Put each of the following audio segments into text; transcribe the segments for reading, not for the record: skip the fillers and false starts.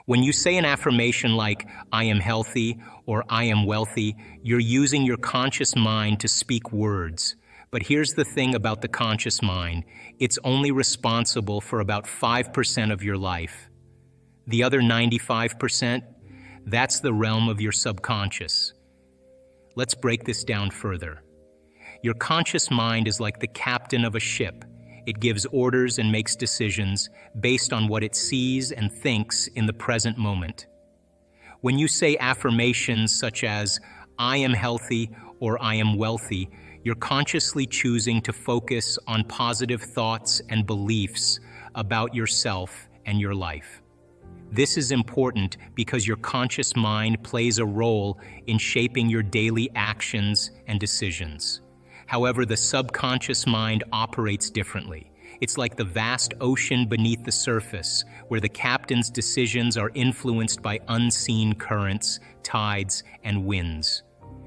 When you say an affirmation like, I am healthy or I am wealthy, you're using your conscious mind to speak words. But here's the thing about the conscious mind. It's only responsible for about 5% of your life. The other 95%, that's the realm of your subconscious. Let's break this down further. Your conscious mind is like the captain of a ship. It gives orders and makes decisions based on what it sees and thinks in the present moment. When you say affirmations such as, I am healthy or I am wealthy, you're consciously choosing to focus on positive thoughts and beliefs about yourself and your life. This is important because your conscious mind plays a role in shaping your daily actions and decisions. However, the subconscious mind operates differently. It's like the vast ocean beneath the surface, where the captain's decisions are influenced by unseen currents, tides, and winds.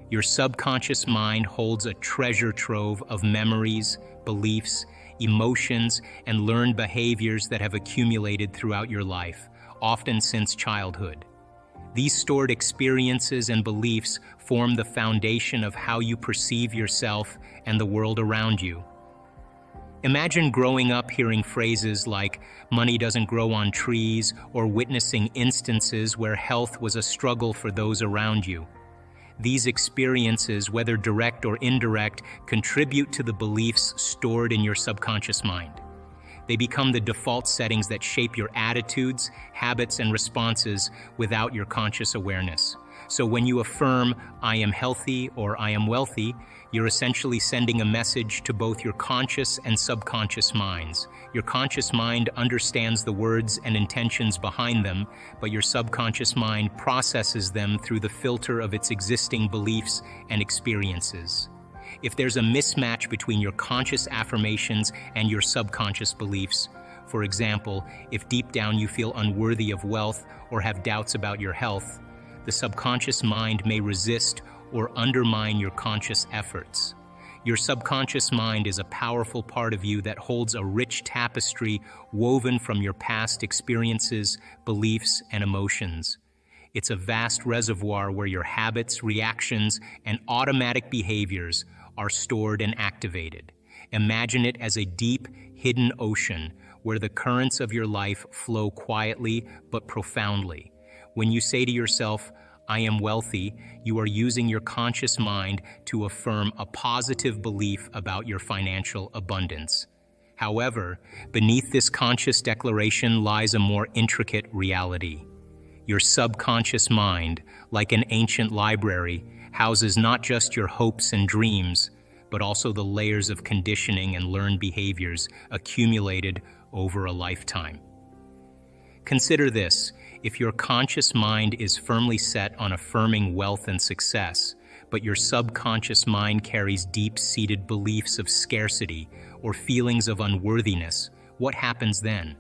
Your subconscious mind holds a treasure trove of memories, beliefs, emotions, and learned behaviors that have accumulated throughout your life, often since childhood. These stored experiences and beliefs form the foundation of how you perceive yourself and the world around you. Imagine growing up hearing phrases like, money doesn't grow on trees, or witnessing instances where health was a struggle for those around you. These experiences, whether direct or indirect, contribute to the beliefs stored in your subconscious mind. They become the default settings that shape your attitudes, habits, and responses without your conscious awareness. So when you affirm, I am healthy or I am wealthy, you're essentially sending a message to both your conscious and subconscious minds. Your conscious mind understands the words and intentions behind them, but your subconscious mind processes them through the filter of its existing beliefs and experiences. If there's a mismatch between your conscious affirmations and your subconscious beliefs, for example, if deep down you feel unworthy of wealth or have doubts about your health, the subconscious mind may resist or undermine your conscious efforts. Your subconscious mind is a powerful part of you that holds a rich tapestry woven from your past experiences, beliefs, and emotions. It's a vast reservoir where your habits, reactions, and automatic behaviors are stored and activated. Imagine it as a deep, hidden ocean where the currents of your life flow quietly but profoundly. When you say to yourself, I am wealthy, you are using your conscious mind to affirm a positive belief about your financial abundance. However, beneath this conscious declaration lies a more intricate reality. Your subconscious mind, like an ancient library, houses not just your hopes and dreams, but also the layers of conditioning and learned behaviors accumulated over a lifetime. Consider this: if your conscious mind is firmly set on affirming wealth and success, but your subconscious mind carries deep-seated beliefs of scarcity or feelings of unworthiness, what happens then?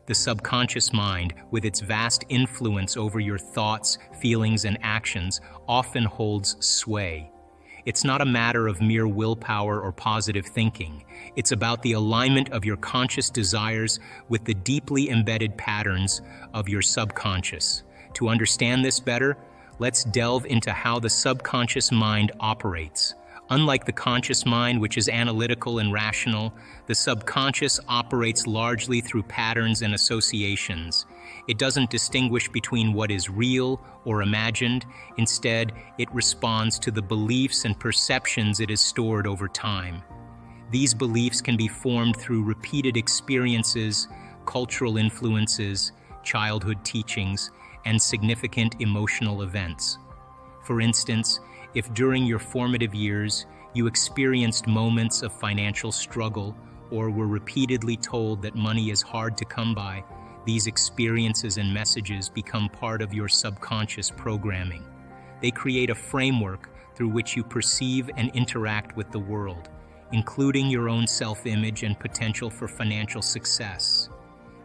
The subconscious mind, with its vast influence over your thoughts, feelings, and actions, often holds sway. It's not a matter of mere willpower or positive thinking. It's about the alignment of your conscious desires with the deeply embedded patterns of your subconscious. To understand this better, let's delve into how the subconscious mind operates. Unlike the conscious mind, which is analytical and rational, the subconscious operates largely through patterns and associations. It doesn't distinguish between what is real or imagined. Instead, it responds to the beliefs and perceptions it has stored over time. These beliefs can be formed through repeated experiences, cultural influences, childhood teachings, and significant emotional events. For instance, if during your formative years you experienced moments of financial struggle or were repeatedly told that money is hard to come by, these experiences and messages become part of your subconscious programming. They create a framework through which you perceive and interact with the world, including your own self-image and potential for financial success.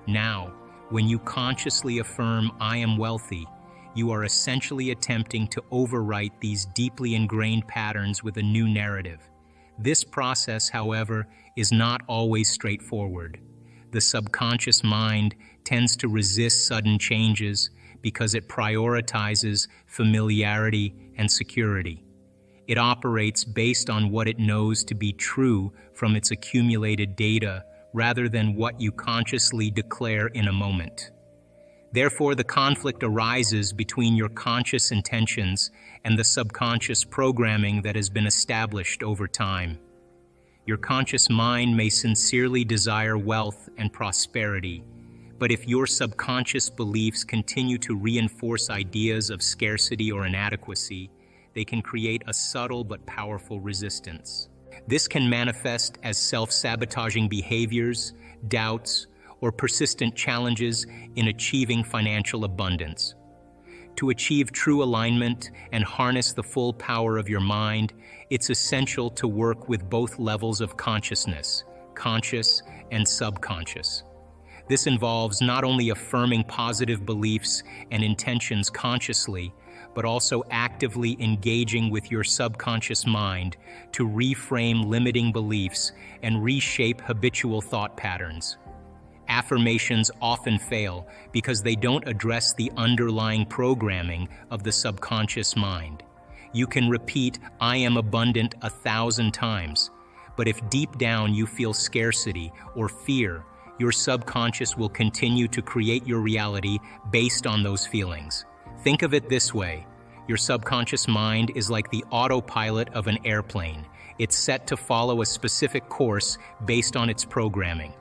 Now, when you consciously affirm, I am wealthy, you are essentially attempting to overwrite these deeply ingrained patterns with a new narrative. This process, however, is not always straightforward. the subconscious mind tends to resist sudden changes because it prioritizes familiarity and security. It operates based on what it knows to be true from its accumulated data rather than what you consciously declare in a moment. Therefore, the conflict arises between your conscious intentions and the subconscious programming that has been established over time. Your conscious mind may sincerely desire wealth and prosperity, but if your subconscious beliefs continue to reinforce ideas of scarcity or inadequacy, they can create a subtle but powerful resistance. This can manifest as self-sabotaging behaviors, doubts, or persistent challenges in achieving financial abundance. To achieve true alignment and harness the full power of your mind, it's essential to work with both levels of consciousness, conscious and subconscious. This involves not only affirming positive beliefs and intentions consciously, but also actively engaging with your subconscious mind to reframe limiting beliefs and reshape habitual thought patterns. Affirmations often fail because they don't address the underlying programming of the subconscious mind. You can repeat, "I am abundant," 1,000 times, but if deep down you feel scarcity or fear, your subconscious will continue to create your reality based on those feelings. Think of it this way. Your subconscious mind is like the autopilot of an airplane. It's set to follow a specific course based on its programming.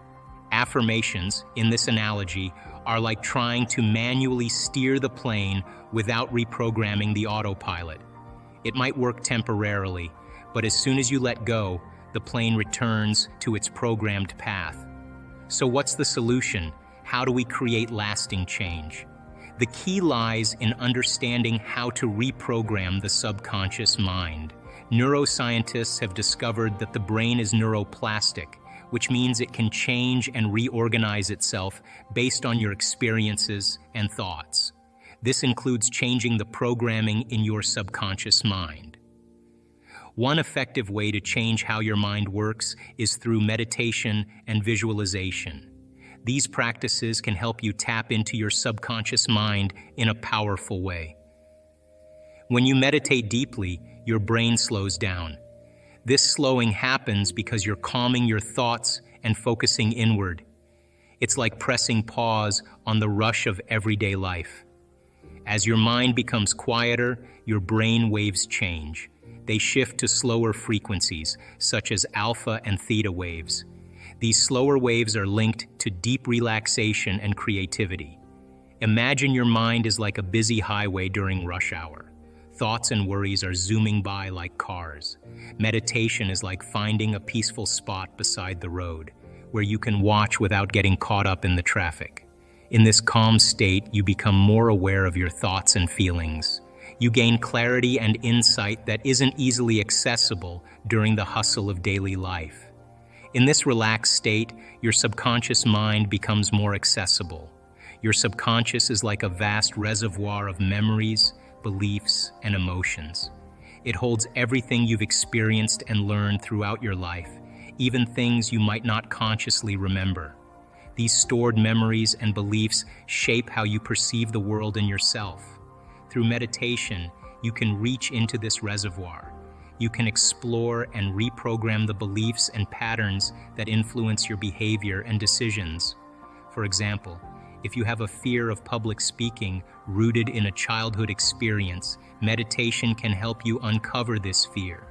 Affirmations, in this analogy, are like trying to manually steer the plane without reprogramming the autopilot. It might work temporarily, but as soon as you let go, the plane returns to its programmed path. So what's the solution? How do we create lasting change? The key lies in understanding how to reprogram the subconscious mind. Neuroscientists have discovered that the brain is neuroplastic, which means it can change and reorganize itself based on your experiences and thoughts. This includes changing the programming in your subconscious mind. One effective way to change how your mind works is through meditation and visualization. These practices can help you tap into your subconscious mind in a powerful way. When you meditate deeply, your brain slows down. This slowing happens because you're calming your thoughts and focusing inward. It's like pressing pause on the rush of everyday life. As your mind becomes quieter, your brain waves change. They shift to slower frequencies, such as alpha and theta waves. These slower waves are linked to deep relaxation and creativity. Imagine your mind is like a busy highway during rush hour. Thoughts and worries are zooming by like cars. Meditation is like finding a peaceful spot beside the road, where you can watch without getting caught up in the traffic. In this calm state, you become more aware of your thoughts and feelings. You gain clarity and insight that isn't easily accessible during the hustle of daily life. In this relaxed state, your subconscious mind becomes more accessible. Your subconscious is like a vast reservoir of memories, beliefs, and emotions. It holds everything you've experienced and learned throughout your life, even things you might not consciously remember. These stored memories and beliefs shape how you perceive the world and yourself. Through meditation, you can reach into this reservoir. You can explore and reprogram the beliefs and patterns that influence your behavior and decisions. For example, if you have a fear of public speaking rooted in a childhood experience, meditation can help you uncover this fear.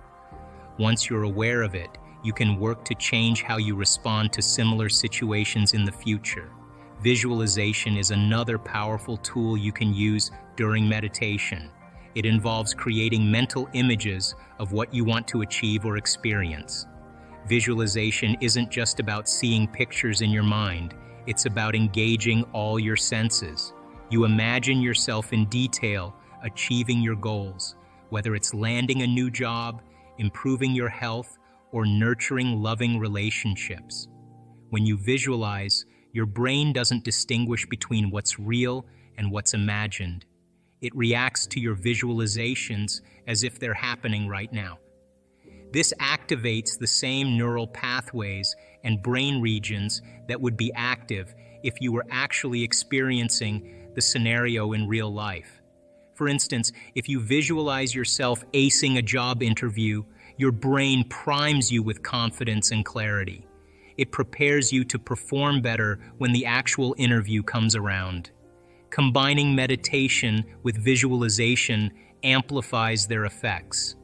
Once you're aware of it, you can work to change how you respond to similar situations in the future. Visualization is another powerful tool you can use during meditation. It involves creating mental images of what you want to achieve or experience. Visualization isn't just about seeing pictures in your mind, it's about engaging all your senses. You imagine yourself in detail achieving your goals, whether it's landing a new job, improving your health, or nurturing loving relationships. When you visualize, your brain doesn't distinguish between what's real and what's imagined. It reacts to your visualizations as if they're happening right now. This activates the same neural pathways and brain regions that would be active if you were actually experiencing the scenario in real life. For instance, if you visualize yourself acing a job interview, your brain primes you with confidence and clarity. It prepares you to perform better when the actual interview comes around. Combining meditation with visualization amplifies their effects.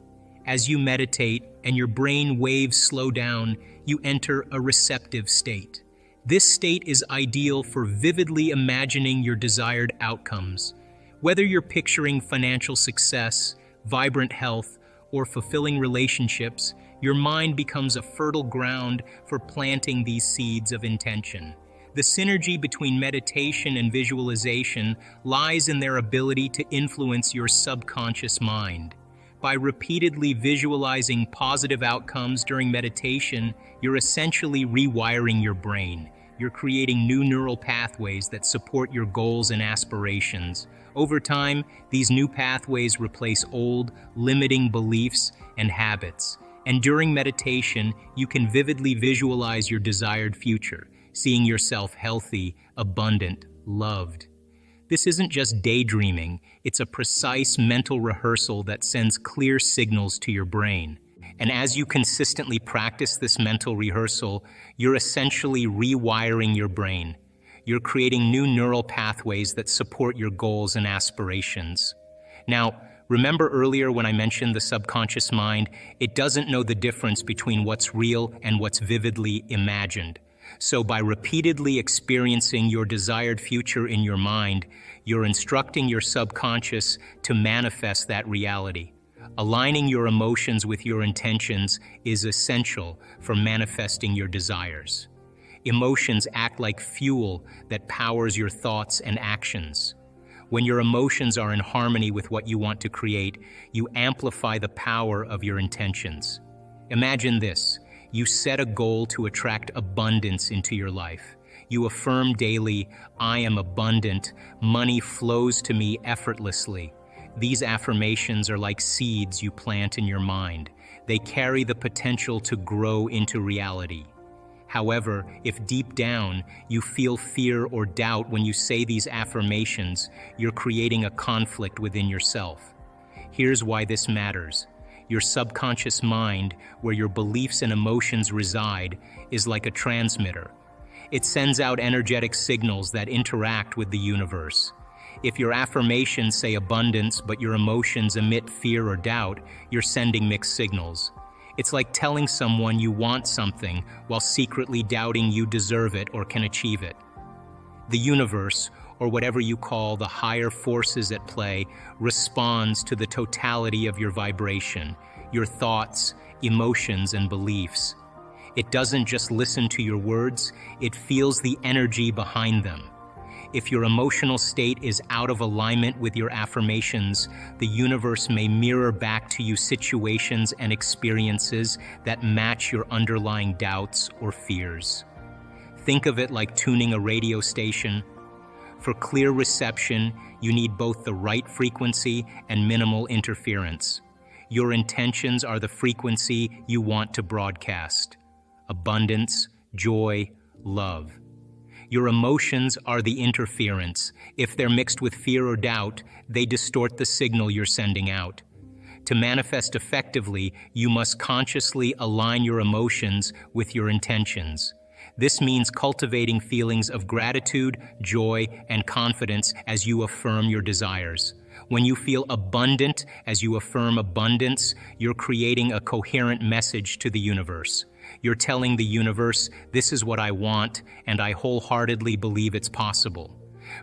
As you meditate and your brain waves slow down, you enter a receptive state. This state is ideal for vividly imagining your desired outcomes. Whether you're picturing financial success, vibrant health, or fulfilling relationships, your mind becomes a fertile ground for planting these seeds of intention. The synergy between meditation and visualization lies in their ability to influence your subconscious mind. By repeatedly visualizing positive outcomes during meditation, you're essentially rewiring your brain. You're creating new neural pathways that support your goals and aspirations. Over time, these new pathways replace old, limiting beliefs and habits. And during meditation, you can vividly visualize your desired future, seeing yourself healthy, abundant, loved. This isn't just daydreaming, it's a precise mental rehearsal that sends clear signals to your brain. And as you consistently practice this mental rehearsal, you're essentially rewiring your brain. You're creating new neural pathways that support your goals and aspirations. Now, remember earlier when I mentioned the subconscious mind? It doesn't know the difference between what's real and what's vividly imagined. So by repeatedly experiencing your desired future in your mind, you're instructing your subconscious to manifest that reality. Aligning your emotions with your intentions is essential for manifesting your desires. Emotions act like fuel that powers your thoughts and actions. When your emotions are in harmony with what you want to create, you amplify the power of your intentions. Imagine this. You set a goal to attract abundance into your life. You affirm daily, "I am abundant, money flows to me effortlessly." These affirmations are like seeds you plant in your mind. They carry the potential to grow into reality. However, if deep down you feel fear or doubt when you say these affirmations, you're creating a conflict within yourself. Here's why this matters. Your subconscious mind, where your beliefs and emotions reside, is like a transmitter. It sends out energetic signals that interact with the universe. If your affirmations say abundance, but your emotions emit fear or doubt, you're sending mixed signals. It's like telling someone you want something while secretly doubting you deserve it or can achieve it. The universe, or whatever you call the higher forces at play, responds to the totality of your vibration, your thoughts, emotions, and beliefs. It doesn't just listen to your words, it feels the energy behind them. If your emotional state is out of alignment with your affirmations, the universe may mirror back to you situations and experiences that match your underlying doubts or fears. Think of it like tuning a radio station. For clear reception, you need both the right frequency and minimal interference. Your intentions are the frequency you want to broadcast. Abundance, joy, love. Your emotions are the interference. If they're mixed with fear or doubt, they distort the signal you're sending out. To manifest effectively, you must consciously align your emotions with your intentions. This means cultivating feelings of gratitude, joy, and confidence as you affirm your desires. When you feel abundant as you affirm abundance, you're creating a coherent message to the universe. You're telling the universe, "This is what I want, and I wholeheartedly believe it's possible."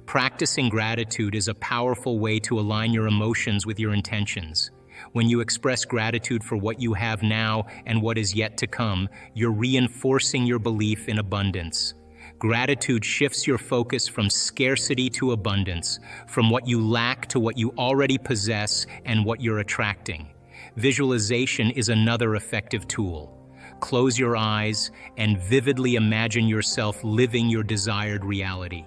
Practicing gratitude is a powerful way to align your emotions with your intentions. When you express gratitude for what you have now and what is yet to come, you're reinforcing your belief in abundance. Gratitude shifts your focus from scarcity to abundance, from what you lack to what you already possess and what you're attracting. Visualization is another effective tool. Close your eyes and vividly imagine yourself living your desired reality.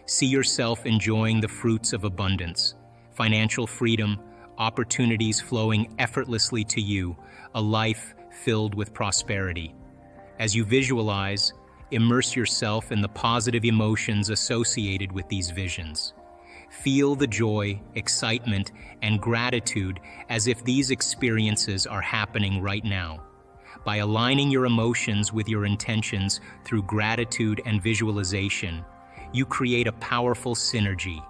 See yourself enjoying the fruits of abundance, financial freedom, opportunities flowing effortlessly to you, a life filled with prosperity. As you visualize, immerse yourself in the positive emotions associated with these visions. Feel the joy, excitement, and gratitude as if these experiences are happening right now. By aligning your emotions with your intentions through gratitude and visualization, you create a powerful synergy.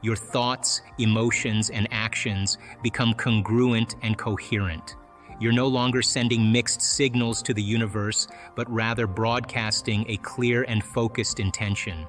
Your thoughts, emotions, and actions become congruent and coherent. You're no longer sending mixed signals to the universe, but rather broadcasting a clear and focused intention.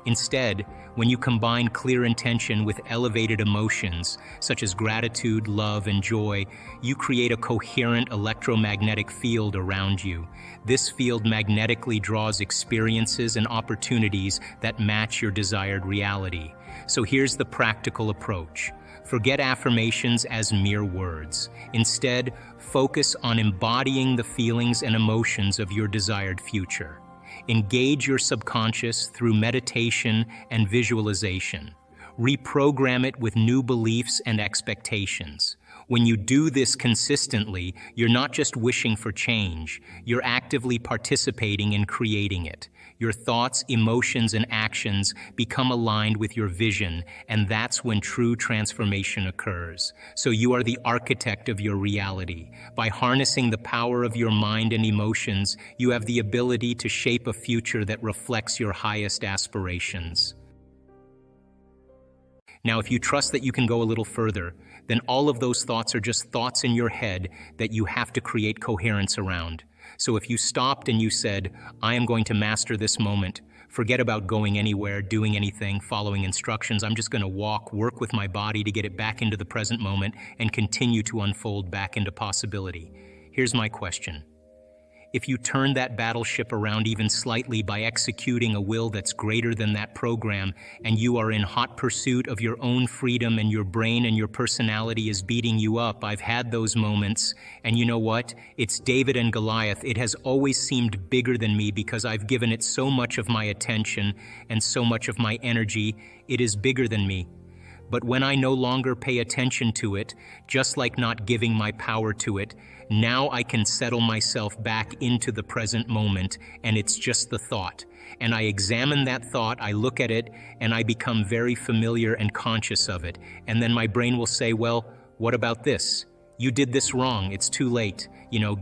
Instead, when you combine clear intention with elevated emotions, such as gratitude, love, and joy, you create a coherent electromagnetic field around you. This field magnetically draws experiences and opportunities that match your desired reality. So here's the practical approach. Forget affirmations as mere words. Instead, focus on embodying the feelings and emotions of your desired future. Engage your subconscious through meditation and visualization. Reprogram it with new beliefs and expectations. When you do this consistently, you're not just wishing for change, you're actively participating in creating it. Your thoughts, emotions, and actions become aligned with your vision, and that's when true transformation occurs. So you are the architect of your reality. By harnessing the power of your mind and emotions, you have the ability to shape a future that reflects your highest aspirations. Now, if you trust that you can go a little further, then all of those thoughts are just thoughts in your head that you have to create coherence around. So if you stopped and you said, I am going to master this moment, forget about going anywhere, doing anything, following instructions, I'm just going to work with my body to get it back into the present moment and continue to unfold back into possibility. Here's my question. If you turn that battleship around even slightly by executing a will that's greater than that program, and you are in hot pursuit of your own freedom and your brain and your personality is beating you up, I've had those moments, and you know what? It's David and Goliath. It has always seemed bigger than me because I've given it so much of my attention and so much of my energy. It is bigger than me. But when I no longer pay attention to it, just like not giving my power to it, now I can settle myself back into the present moment, and it's just the thought. And I examine that thought, I look at it, and I become very familiar and conscious of it. And then my brain will say, well, what about this? You did this wrong, it's too late.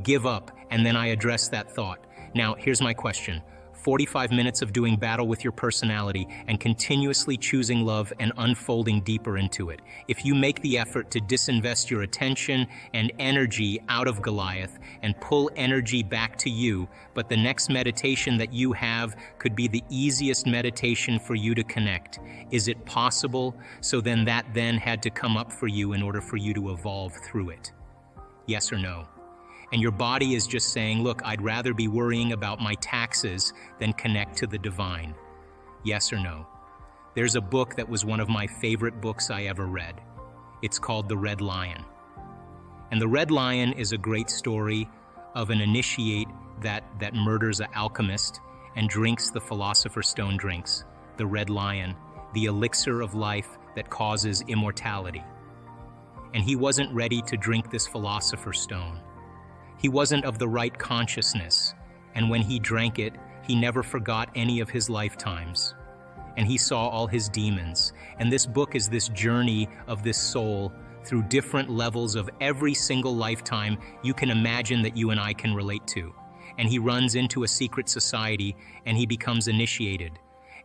Give up. And then I address that thought. Now, here's my question. 45 minutes of doing battle with your personality and continuously choosing love and unfolding deeper into it. If you make the effort to disinvest your attention and energy out of Goliath and pull energy back to you, but the next meditation that you have could be the easiest meditation for you to connect. Is it possible? So then that had to come up for you in order for you to evolve through it. Yes or no? And your body is just saying, look, I'd rather be worrying about my taxes than connect to the divine. Yes or no? There's a book that was one of my favorite books I ever read. It's called The Red Lion. And The Red Lion is a great story of an initiate that murders an alchemist and drinks the Philosopher's Stone drinks, the Red Lion, the elixir of life that causes immortality. And he wasn't ready to drink this Philosopher's Stone. He wasn't of the right consciousness, and when he drank it, he never forgot any of his lifetimes. And he saw all his demons. And this book is this journey of this soul through different levels of every single lifetime you can imagine that you and I can relate to. And he runs into a secret society, and he becomes initiated.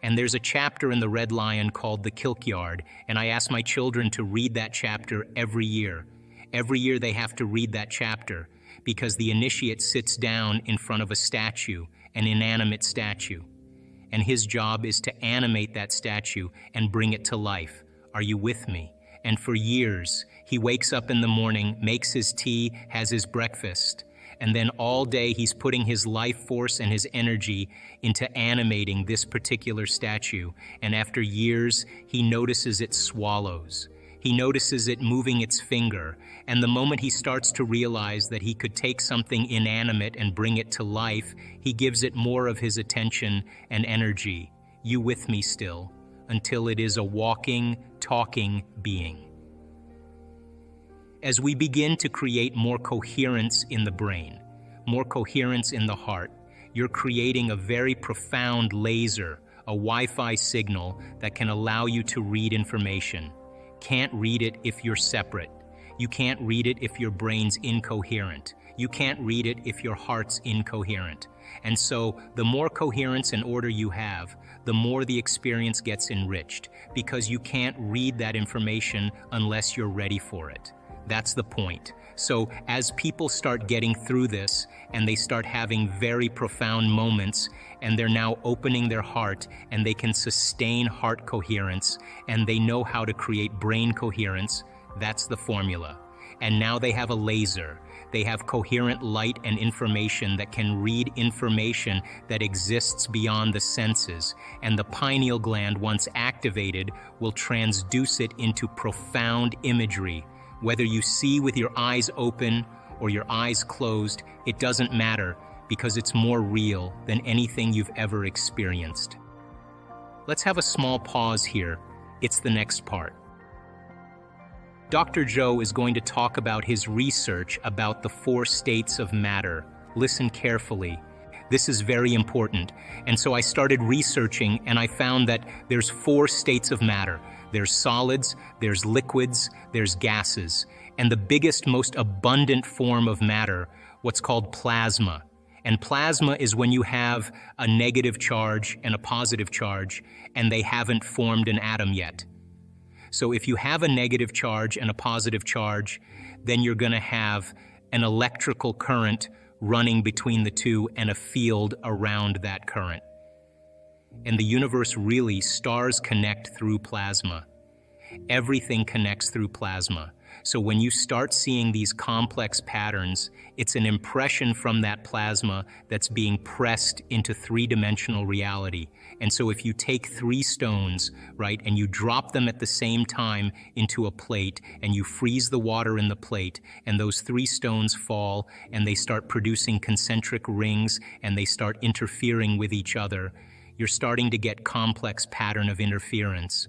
And there's a chapter in The Red Lion called The Kilkyard, and I ask my children to read that chapter every year. Every year they have to read that chapter, because the initiate sits down in front of a statue, an inanimate statue. And his job is to animate that statue and bring it to life. Are you with me? And for years, he wakes up in the morning, makes his tea, has his breakfast, and then all day he's putting his life force and his energy into animating this particular statue. And after years, he notices it swallows. He notices it moving its finger, and the moment he starts to realize that he could take something inanimate and bring it to life, he gives it more of his attention and energy. You with me still? Until it is a walking, talking being. As we begin to create more coherence in the brain, more coherence in the heart, you're creating a very profound laser, a Wi-Fi signal that can allow you to read information. Can't read it if you're separate. You can't read it if your brain's incoherent. You can't read it if your heart's incoherent. And so, the more coherence and order you have, the more the experience gets enriched, because you can't read that information unless you're ready for it. That's the point. So, as people start getting through this, and they start having very profound moments, and they're now opening their heart, and they can sustain heart coherence, and they know how to create brain coherence, that's the formula. And now they have a laser. They have coherent light and information that can read information that exists beyond the senses, and the pineal gland, once activated, will transduce it into profound imagery. Whether you see with your eyes open or your eyes closed, it doesn't matter, because it's more real than anything you've ever experienced. Let's have a small pause here. It's the next part. Dr. Joe is going to talk about his research about the 4 states of matter. Listen carefully. This is very important. And so I started researching, and I found that there's 4 states of matter. There's solids, there's liquids, there's gases. And the biggest, most abundant form of matter, what's called plasma. And plasma is when you have a negative charge and a positive charge, and they haven't formed an atom yet. So if you have a negative charge and a positive charge, then you're going to have an electrical current running between the two and a field around that current. And the universe really, stars connect through plasma. Everything connects through plasma. So when you start seeing these complex patterns, it's an impression from that plasma that's being pressed into 3-dimensional reality. And so if you take 3 stones, right, and you drop them at the same time into a plate, and you freeze the water in the plate, and those 3 stones fall, and they start producing concentric rings, and they start interfering with each other, you're starting to get complex pattern of interference.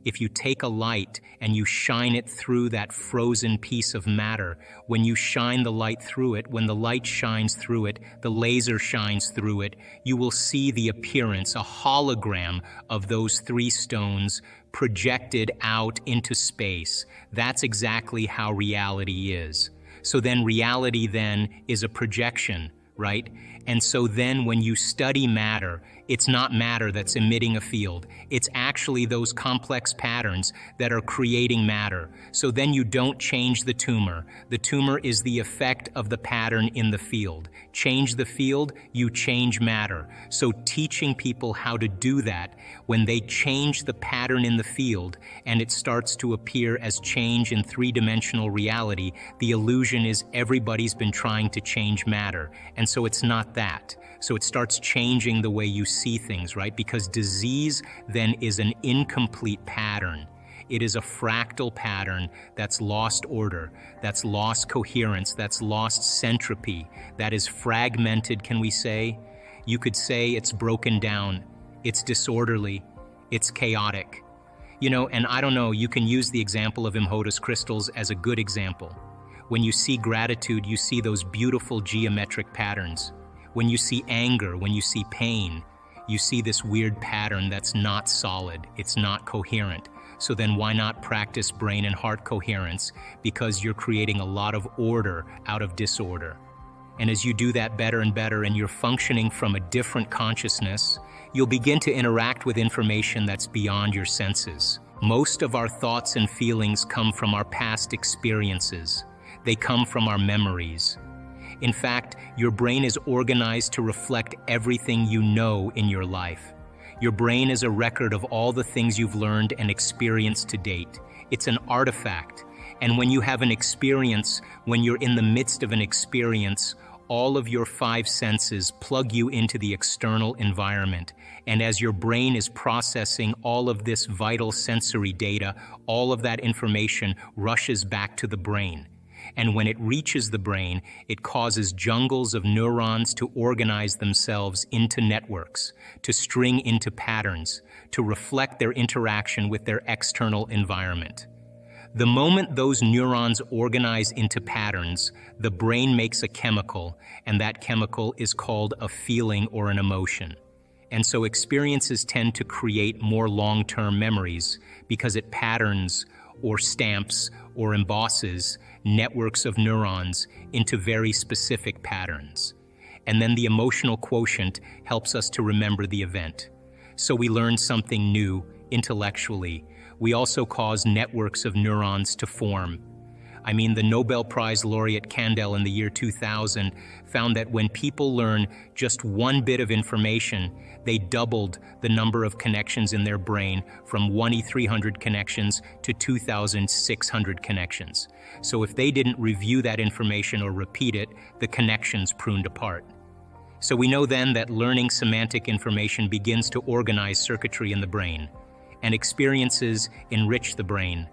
If you take a light and you shine it through that frozen piece of matter, when you shine the light through it, when the light shines through it, the laser shines through it, you will see the appearance, a hologram of those 3 stones projected out into space. That's exactly how reality is. So then reality then is a projection, right? And so then when you study matter, it's not matter that's emitting a field. It's actually those complex patterns that are creating matter. So then you don't change the tumor. The tumor is the effect of the pattern in the field. Change the field, you change matter. So teaching people how to do that, when they change the pattern in the field and it starts to appear as change in 3-dimensional reality, the illusion is everybody's been trying to change matter. And so it's not that. So it starts changing the way you see things, right? Because disease then is an incomplete pattern. It is a fractal pattern that's lost order, that's lost coherence, that's lost centropy, that is fragmented, can we say? You could say it's broken down, it's disorderly, it's chaotic. You know, and I don't know, you can use the example of Imhotep crystals as a good example. When you see gratitude, you see those beautiful geometric patterns. When you see anger, when you see pain, you see this weird pattern that's not solid, it's not coherent. So then why not practice brain and heart coherence? Because you're creating a lot of order out of disorder. And as you do that better and better, and you're functioning from a different consciousness, you'll begin to interact with information that's beyond your senses. Most of our thoughts and feelings come from our past experiences. They come from our memories. In fact, your brain is organized to reflect everything you know in your life. Your brain is a record of all the things you've learned and experienced to date. It's an artifact. And when you have an experience, when you're in the midst of an experience, all of your 5 senses plug you into the external environment. And as your brain is processing all of this vital sensory data, all of that information rushes back to the brain. And when it reaches the brain, it causes jungles of neurons to organize themselves into networks, to string into patterns, to reflect their interaction with their external environment. The moment those neurons organize into patterns, the brain makes a chemical, and that chemical is called a feeling or an emotion. And so experiences tend to create more long-term memories because it patterns or stamps or embosses networks of neurons into very specific patterns. And then the emotional quotient helps us to remember the event. So we learn something new intellectually. We also cause networks of neurons to form. I mean, the Nobel Prize laureate Kandel in the year 2000 found that when people learn just one bit of information, they doubled the number of connections in their brain from 1,300 connections to 2,600 connections. So if they didn't review that information or repeat it, the connections pruned apart. So we know then that learning semantic information begins to organize circuitry in the brain, and experiences enrich the brain.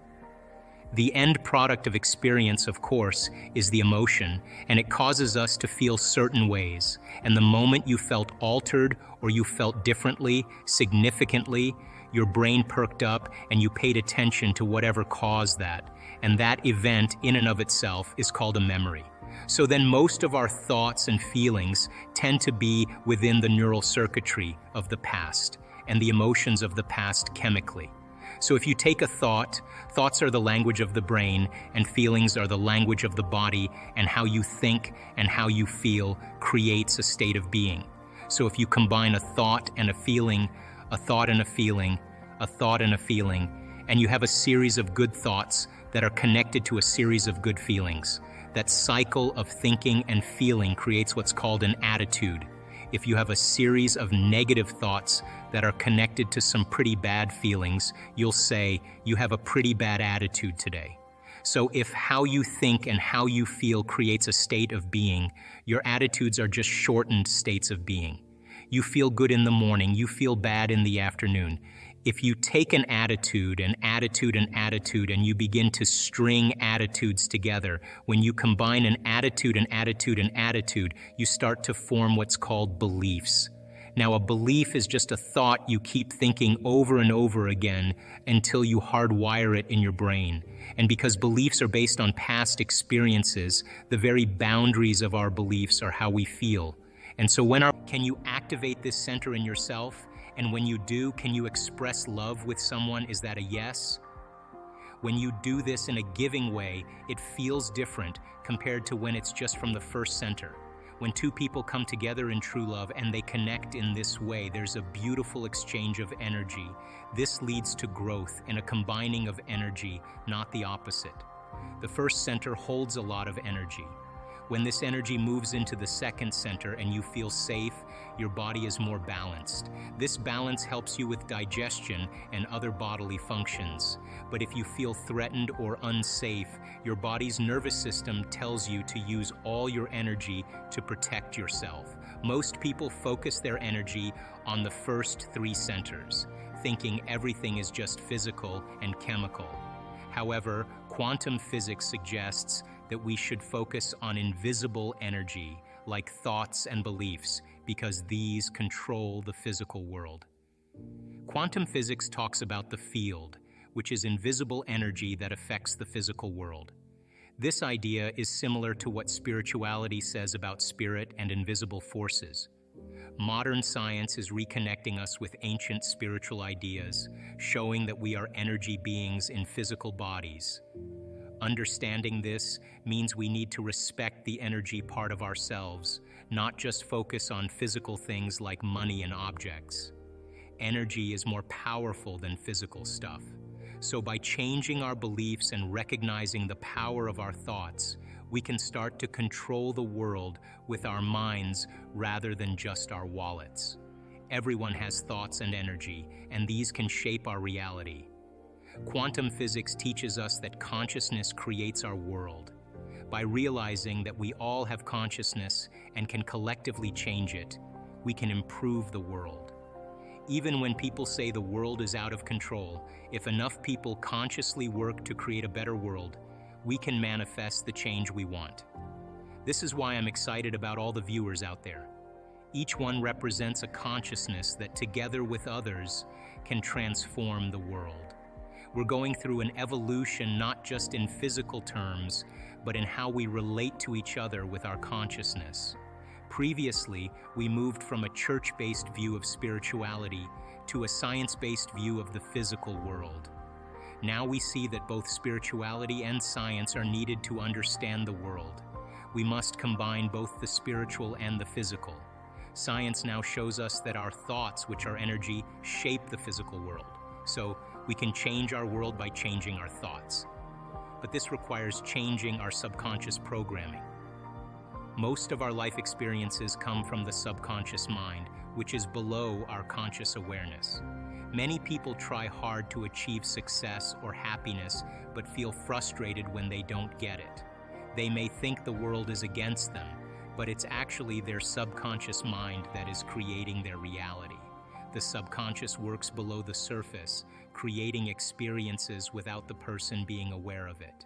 The end product of experience, of course, is the emotion, and it causes us to feel certain ways. And the moment you felt altered or you felt differently, significantly, your brain perked up and you paid attention to whatever caused that. And that event in and of itself is called a memory. So then most of our thoughts and feelings tend to be within the neural circuitry of the past and the emotions of the past chemically. So if you take a thought, thoughts are the language of the brain, and feelings are the language of the body, and how you think and how you feel creates a state of being. So if you combine a thought and a feeling, a thought and a feeling, a thought and a feeling, and you have a series of good thoughts that are connected to a series of good feelings, that cycle of thinking and feeling creates what's called an attitude. If you have a series of negative thoughts that are connected to some pretty bad feelings, you'll say you have a pretty bad attitude today. So if how you think and how you feel creates a state of being, your attitudes are just shortened states of being. You feel good in the morning, you feel bad in the afternoon. If you take an attitude, an attitude, an attitude, and you begin to string attitudes together, when you combine an attitude, an attitude, an attitude, you start to form what's called beliefs. Now, a belief is just a thought you keep thinking over and over again until you hardwire it in your brain. And because beliefs are based on past experiences, the very boundaries of our beliefs are how we feel. And so can you activate this center in yourself? And when you do, can you express love with someone? Is that a yes? When you do this in a giving way, it feels different compared to when it's just from the first center. When two people come together in true love and they connect in this way, there's a beautiful exchange of energy. This leads to growth and a combining of energy, not the opposite. The first center holds a lot of energy. When this energy moves into the second center and you feel safe, your body is more balanced. This balance helps you with digestion and other bodily functions. But if you feel threatened or unsafe, your body's nervous system tells you to use all your energy to protect yourself. Most people focus their energy on the first three centers, thinking everything is just physical and chemical. However, quantum physics suggests that we should focus on invisible energy, like thoughts and beliefs, because these control the physical world. Quantum physics talks about the field, which is invisible energy that affects the physical world. This idea is similar to what spirituality says about spirit and invisible forces. Modern science is reconnecting us with ancient spiritual ideas, showing that we are energy beings in physical bodies. Understanding this means we need to respect the energy part of ourselves, not just focus on physical things like money and objects. Energy is more powerful than physical stuff. So by changing our beliefs and recognizing the power of our thoughts, we can start to control the world with our minds rather than just our wallets. Everyone has thoughts and energy, and these can shape our reality. Quantum physics teaches us that consciousness creates our world. By realizing that we all have consciousness and can collectively change it, we can improve the world. Even when people say the world is out of control, if enough people consciously work to create a better world, we can manifest the change we want. This is why I'm excited about all the viewers out there. Each one represents a consciousness that, together with others, can transform the world. We're going through an evolution not just in physical terms, but in how we relate to each other with our consciousness. Previously, we moved from a church-based view of spirituality to a science-based view of the physical world. Now we see that both spirituality and science are needed to understand the world. We must combine both the spiritual and the physical. Science now shows us that our thoughts, which are energy, shape the physical world. So we can change our world by changing our thoughts. But this requires changing our subconscious programming. Most of our life experiences come from the subconscious mind, which is below our conscious awareness. Many people try hard to achieve success or happiness, but feel frustrated when they don't get it. They may think the world is against them, but it's actually their subconscious mind that is creating their reality. The subconscious works below the surface, creating experiences without the person being aware of it.